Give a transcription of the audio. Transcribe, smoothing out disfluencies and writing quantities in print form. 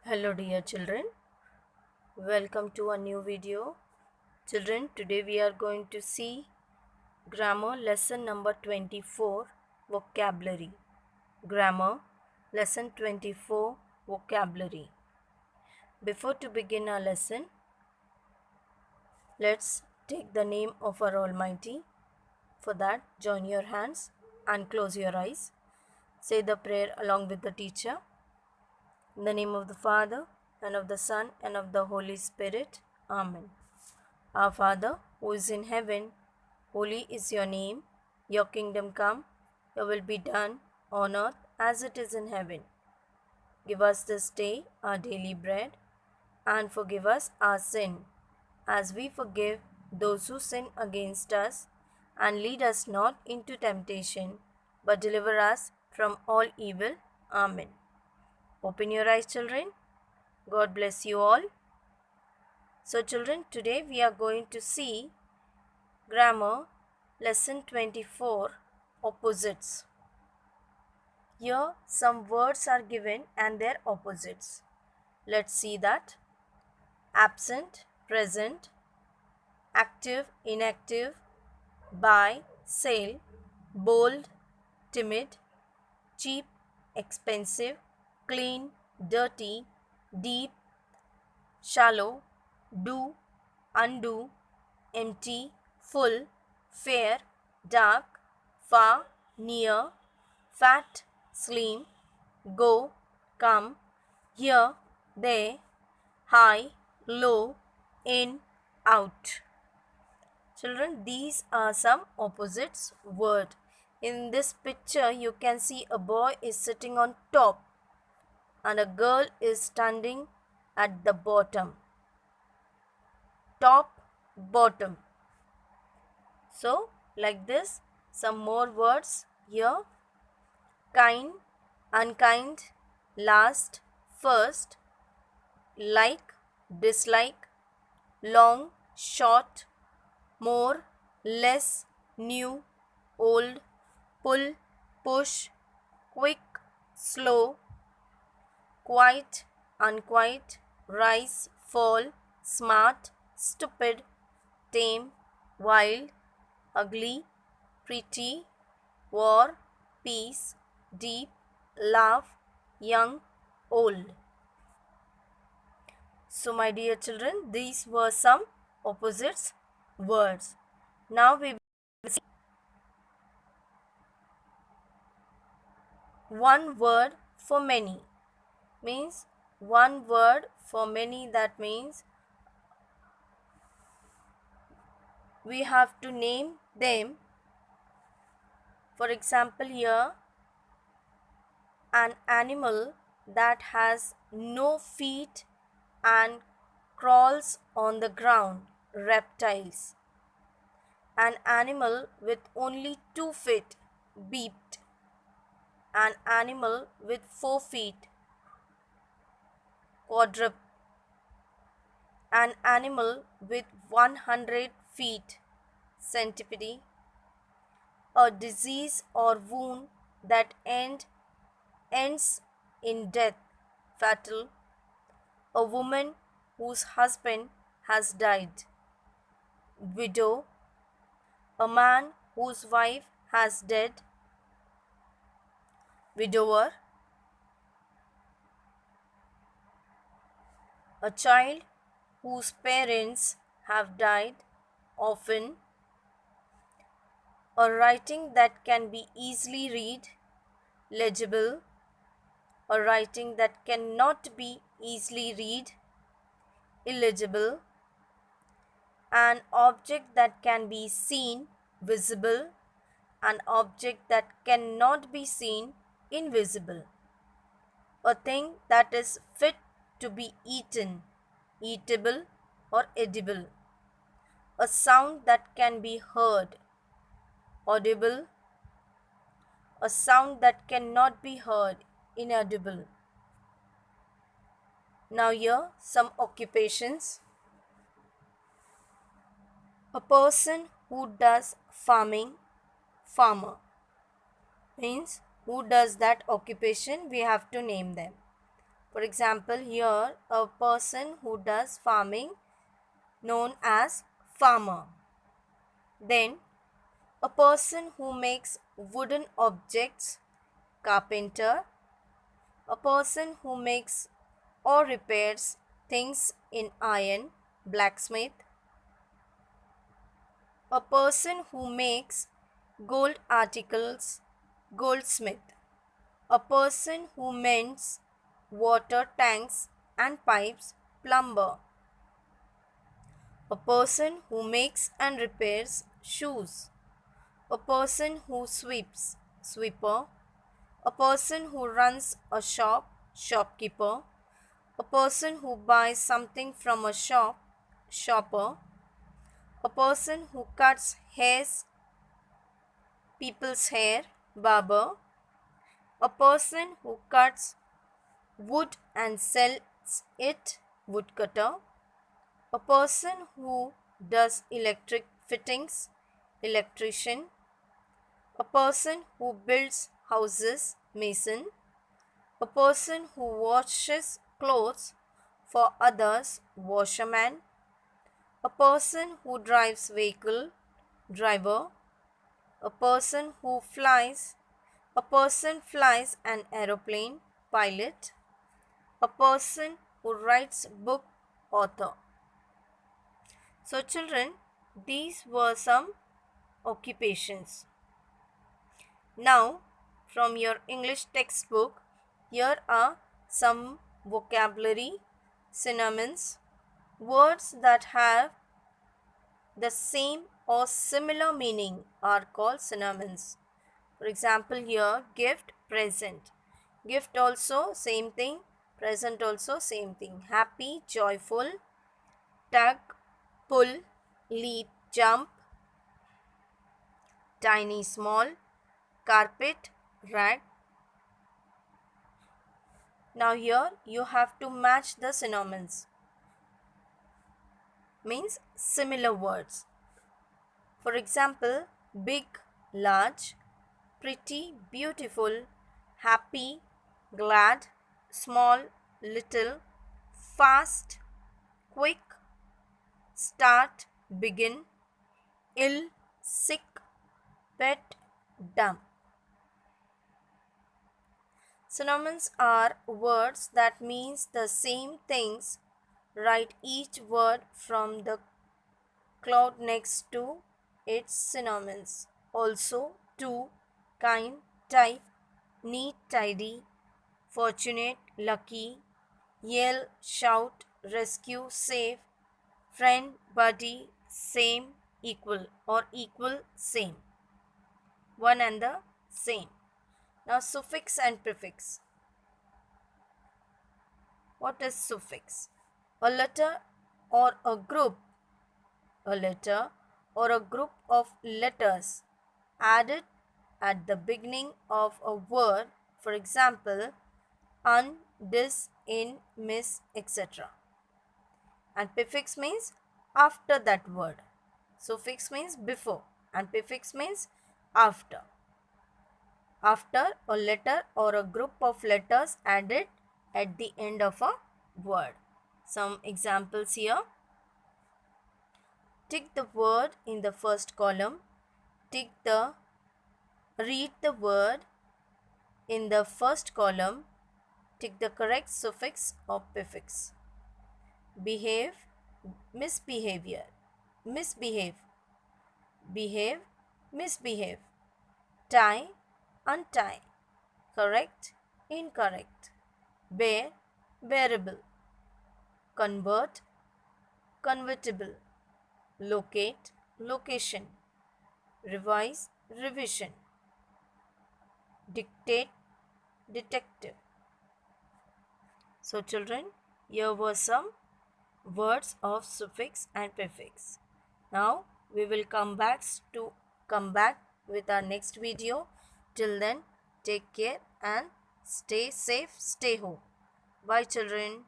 Hello dear children, welcome to a new video. Children, today we are going to see grammar lesson number 24, vocabulary. Grammar lesson 24, vocabulary. Before to begin our lesson, let's take the name of our Almighty. For that, join your hands and close your eyes. Say the prayer along with the teacher. In the name of the Father, and of the Son, and of the Holy Spirit. Amen. Our Father, who is in heaven, holy is your name. Your kingdom come, your will be done on earth as it is in heaven. Give us this day our daily bread, and forgive us our sin, as we forgive those who sin against us. And lead us not into temptation, but deliver us from all evil. Amen. Open your eyes, children. God bless you all. So children, today we are going to see grammar lesson 24, opposites. Here some words are given and their opposites. Let's see that. Absent, present, active, inactive, buy, sale, bold, timid, cheap, expensive, clean, dirty, deep, shallow, do, undo, empty, full, fair, dark, far, near, fat, slim, go, come, here, there, high, low, in, out. Children, these are some opposites word. In this picture, you can see a boy is sitting on top and a girl is standing at the bottom. Top, bottom. So, like this, some more words here. Kind, unkind, last, first, like, dislike, long, short, more, less, new, old, pull, push, quick, slow, quiet, unquiet, rise, fall, smart, stupid, tame, wild, ugly, pretty, war, peace, deep, laugh, young, old. So my dear children, these were some opposites words. Now we will see one word for many. Means one word for many, that means we have to name them. For example, here an animal that has no feet and crawls on the ground, reptiles. An animal with only 2 feet, beaked. An animal with 4 feet, quadruped. An animal with 100 feet, centipede. A disease or wound that ends in death, fatal. A woman whose husband has died, widow. A man whose wife has died, widower. A child whose parents have died, orphan. A writing that can be easily read, legible. A writing that cannot be easily read, illegible. An object that can be seen, visible. An object that cannot be seen, invisible. A thing that is fit to be eaten, eatable or edible. A sound that can be heard, audible. A sound that cannot be heard, inaudible. Now here some occupations. A person who does farming, farmer. Means who does that occupation, we have to name them. For example, here a person who does farming known as farmer. Then a person who makes wooden objects, carpenter. A person who makes or repairs things in iron, blacksmith. A person who makes gold articles, goldsmith. A person who mends water tanks and pipes, plumber. A person who makes and repairs shoes. A person who sweeps, sweeper. A person who runs a shop, shopkeeper. A person who buys something from a shop, shopper. A person who cuts hairs, people's hair, barber. A person who cuts wood and sells it, woodcutter. A person who does electric fittings, electrician. A person who builds houses, mason. A person who washes clothes for others, washerman. A person who drives vehicle, driver. A person who flies. A person flies an aeroplane, pilot. A person who writes book, author. So children, these were some occupations. Now, from your English textbook, here are some vocabulary, synonyms, words that have the same or similar meaning are called synonyms. For example, here gift, present. Gift also same thing, present also same thing. Happy, joyful, tug, pull, leap, jump, tiny, small, carpet, rag. Now here you have to match the synonyms, means similar words. For example, big, large, pretty, beautiful, happy, glad, small, little, fast, quick, start, begin, ill, sick, pet, dumb. Synonyms are words that means the same things. Write each word from the cloud next to its synonyms. Also, to, kind, type, neat, tidy, fortunate, lucky, yell, shout, rescue, save, friend, buddy, same, equal or equal, same. One and the same. Now suffix and prefix. What is suffix? A letter or a group. A letter or a group of letters added at the beginning of a word. For example, un, dis, in, miss, etc. And prefix means after that word. Suffix means before and prefix means after. After a letter or a group of letters added at the end of a word. Some examples here. Tick the word in the first column. Read the word in the first column. Tick the correct suffix or prefix. Behave, misbehavior, misbehave, behave, misbehave, tie, untie, correct, incorrect, bear, bearable, convert, convertible, locate, location, revise, revision, dictate, detective. So children, here were some words of suffix and prefix. Now we will come back with our next video. Till then, take care and stay safe, stay home. Bye children.